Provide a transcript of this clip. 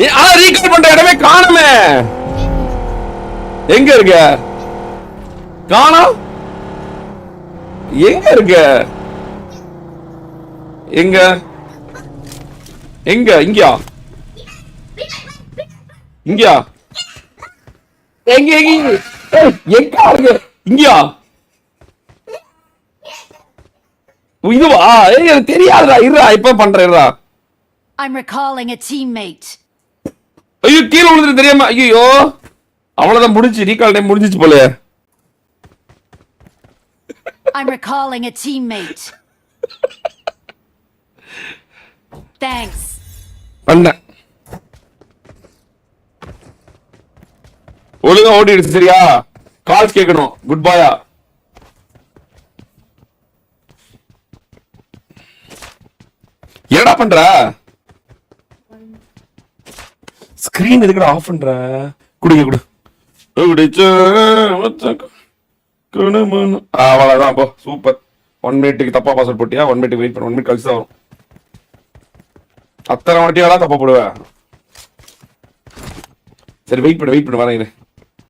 Recall பண்ற இடமே காணுமே. எங்க இருக்க? காணோம். எங்க இருக்க? எங்க எங்க இங்கயா? இங்கயா? எங்க எங்க எங்க இருக்கு? இங்கயா? இதுவா? எனக்கு தெரியாதுடா. இருடா, இப்ப பண்றேன்டா. I'm recalling a teammate. ஐயோ, கீழ விழுந்துட்டு தெரியாம. ஐயோ, அவ்வளவுதான், முடிஞ்சு. ரீகால் டைம் முடிஞ்சிச்சு போல. I'm recalling a teammate. Thanks. பண்ண ஒழுங்கா ஓடிடுச்சு. சரியா? கால்ஸ் கேட்கணும். குட் பாயா. என்னடா பண்ற? ஸ்கிரீன் எதுக்குடா ஆஃப் பண்ற? குடிங்க குடு. அவ்வளவுதான். போ, சூப்பர். 1 மினிட்டுக்கு தப்பா பாஸ்வேர்ட் போட்டியா? 1 மினிட் வெயிட் பண்ண. 1 மினிட் கழிச்சு தான் வரும். அத்தனை வாட்டியாலாம் தப்பா போடுவேன். சரி, வெயிட் பண்ண வரேன்.